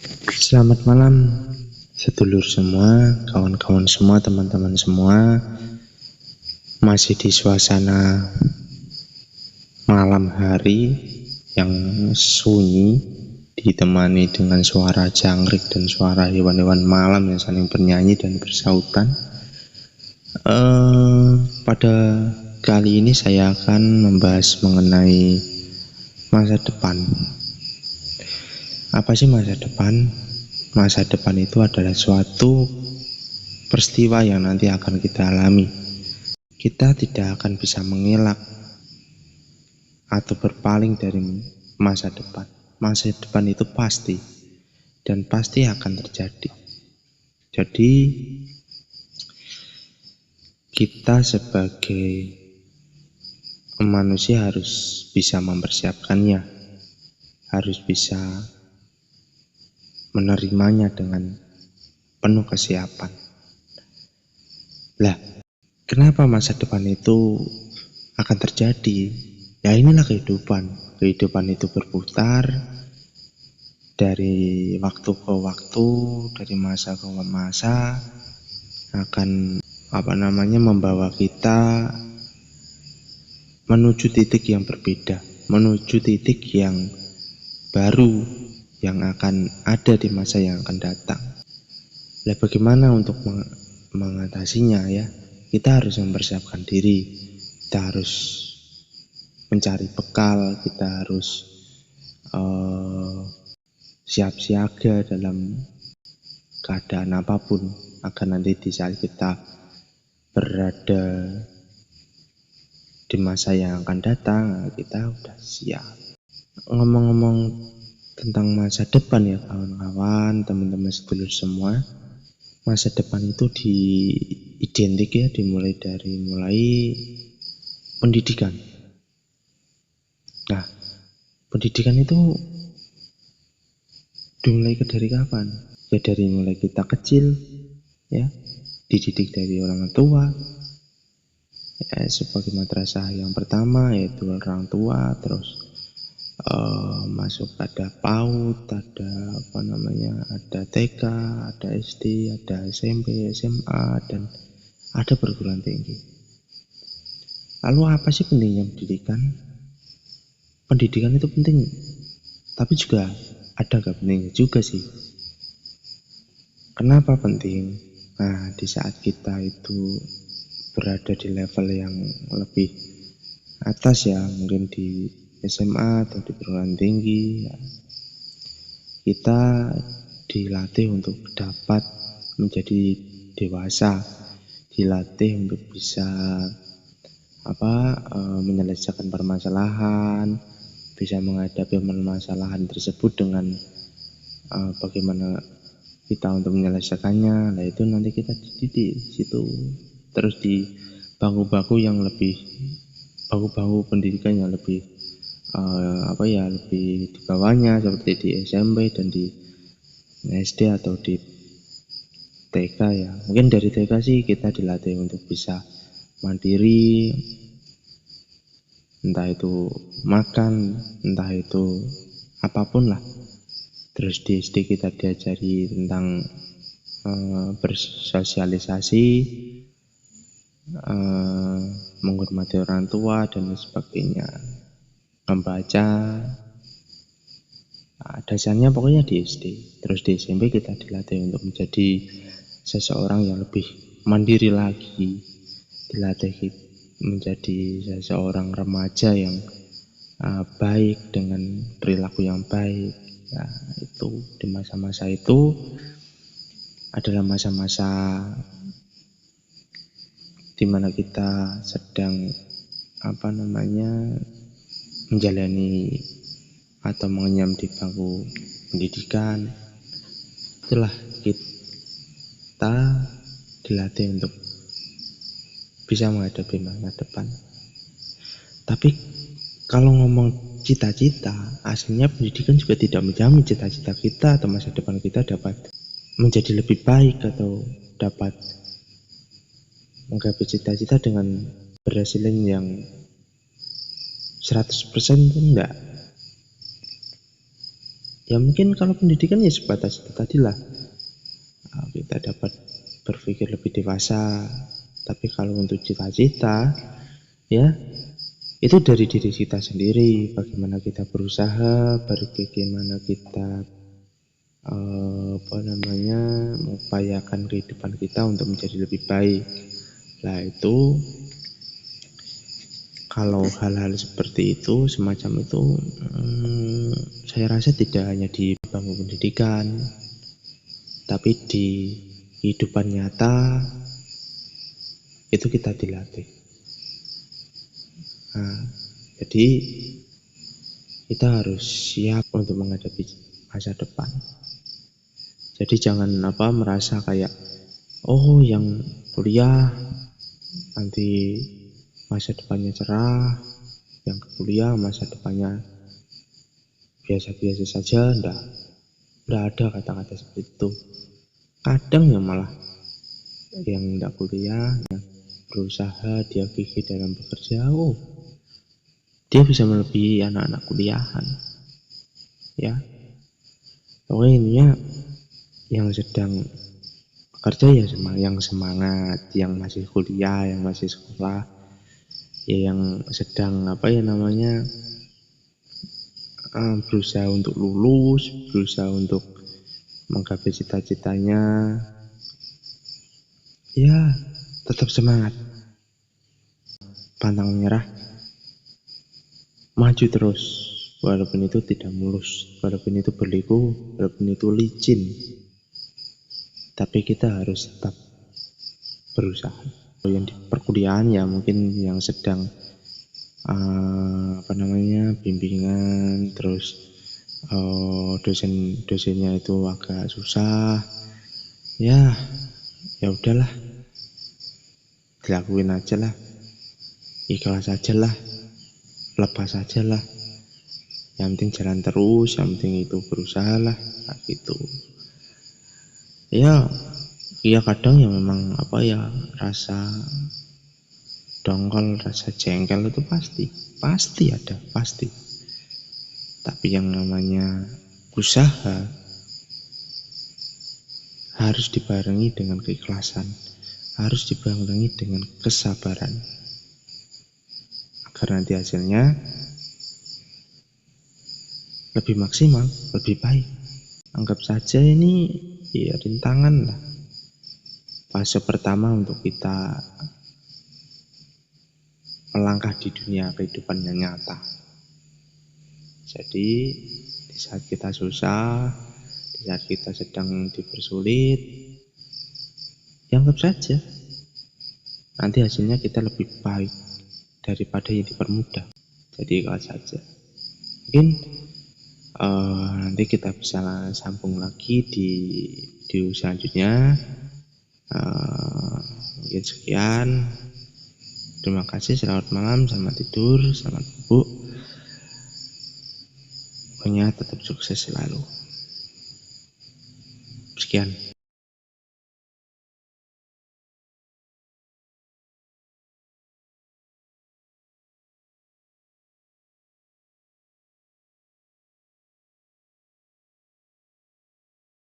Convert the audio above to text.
Selamat malam, sedulur semua, kawan-kawan semua, teman-teman semua. Masih di suasana malam hari yang sunyi, ditemani dengan suara jangkrik dan suara hewan-hewan malam yang saling bernyanyi dan bersautan. Pada kali ini saya akan membahas mengenai masa depan. Apa sih masa depan? Masa depan itu adalah suatu peristiwa yang nanti akan kita alami. Kita tidak akan bisa mengelak atau berpaling dari masa depan. Masa depan itu pasti dan pasti akan terjadi. Jadi kita sebagai manusia harus bisa mempersiapkannya, harus bisa menerimanya dengan penuh kesiapan. Lah, kenapa masa depan itu akan terjadi? Ya inilah kehidupan. Kehidupan itu berputar dari waktu ke waktu, dari masa ke masa, akan membawa kita menuju titik yang berbeda, menuju titik yang baru yang akan ada di masa yang akan datang. Lah bagaimana untuk mengatasinya ya? Kita harus mempersiapkan diri, kita harus mencari bekal, kita harus siap siaga dalam keadaan apapun agar nanti di saat kita berada di masa yang akan datang kita udah siap. Ngomong-ngomong tentang masa depan ya kawan-kawan, teman-teman sedulur semua, masa depan itu identik ya, dimulai dari pendidikan. Nah, pendidikan itu dimulai dari kapan? Ya dari mulai kita kecil ya, dididik dari orang tua ya, sebagai madrasah yang pertama yaitu orang tua, terus masuk ada PAUD, ada ada TK, ada SD, ada SMP, SMA, dan ada perguruan tinggi. Lalu apa sih pentingnya pendidikan? Pendidikan itu penting, tapi juga ada gak pentingnya juga sih. Kenapa penting? Nah, di saat kita itu berada di level yang lebih atas ya, mungkin di SMA atau di perguruan tinggi ya, kita dilatih untuk dapat menjadi dewasa, dilatih untuk bisa menyelesaikan permasalahan, bisa menghadapi permasalahan tersebut dengan bagaimana kita untuk menyelesaikannya. Nah itu nanti kita dididik situ, terus di bangku-bangku yang lebih bangku pendidikan yang lebih lebih di bawahnya, seperti di SMP dan di SD atau di TK ya. Mungkin dari TK sih kita dilatih untuk bisa mandiri, entah itu makan, entah itu apapun lah. Terus di SD kita diajari tentang bersosialisasi, menghormati orang tua dan sebagainya, membaca. Nah, dasarnya pokoknya di SD. Terus di SMP kita dilatih untuk menjadi seseorang yang lebih mandiri lagi, dilatih menjadi seseorang remaja yang baik dengan perilaku yang baik. Ya, itu di masa-masa itu adalah masa-masa di mana kita sedang menjalani atau mengenyam di bangku pendidikan. Itulah kita dilatih untuk bisa menghadapi masa depan. Tapi kalau ngomong cita-cita, aslinya pendidikan juga tidak menjamin cita-cita kita atau masa depan kita dapat menjadi lebih baik atau dapat menggapai cita-cita dengan keberhasilan yang 100% pun enggak. Ya mungkin kalau pendidikan ya sebatas itu tadi lah, kita dapat berpikir lebih dewasa. Tapi kalau untuk cita-cita, ya itu dari diri kita sendiri, bagaimana kita berusaha, bagaimana kita mengupayakan kehidupan kita untuk menjadi lebih baik. Nah itu kalau hal-hal seperti itu, semacam itu, saya rasa tidak hanya di bangku pendidikan, tapi di kehidupan nyata itu kita dilatih. Nah, jadi kita harus siap untuk menghadapi masa depan. Jadi jangan merasa kayak yang kuliah nanti masa depannya cerah, yang kuliah masa depannya biasa-biasa saja. Enggak ada kata-kata seperti itu. Kadang ya malah yang enggak kuliah, yang berusaha, dia gigih dalam bekerja, dia bisa melebihi anak-anak kuliahan. Ya, pokoknya intinya yang sedang bekerja ya yang semangat, yang masih kuliah, yang masih sekolah, ya yang sedang berusaha untuk lulus, berusaha untuk menggapai cita-citanya, ya tetap semangat, pantang menyerah, maju terus, walaupun itu tidak mulus, walaupun itu berliku, walaupun itu licin, tapi kita harus tetap berusaha. Yang di perkuliahan ya mungkin yang sedang bimbingan, terus dosennya itu agak susah, ya udahlah, dilakuin aja lah, ikhlas aja lah, lepas aja lah, yang penting jalan terus, yang penting itu berusaha lah, gitu. Ya kadang ya memang rasa dongkol, rasa jengkel itu pasti ada, pasti. Tapi yang namanya usaha harus dibarengi dengan keikhlasan, harus dibarengi dengan kesabaran, agar nanti hasilnya lebih maksimal, lebih baik. Anggap saja ini ya rintangan lah, fase pertama untuk kita melangkah di dunia kehidupan yang nyata. Jadi di saat kita susah, di saat kita sedang dipersulit, ya anggap saja nanti hasilnya kita lebih baik daripada yang dipermudah. Jadi ikhlas saja. Mungkin nanti kita bisa sambung lagi di video selanjutnya. Mungkin sekian. Terima kasih, selamat malam, selamat tidur, selamat bubuk. Pokoknya tetap sukses selalu. Sekian.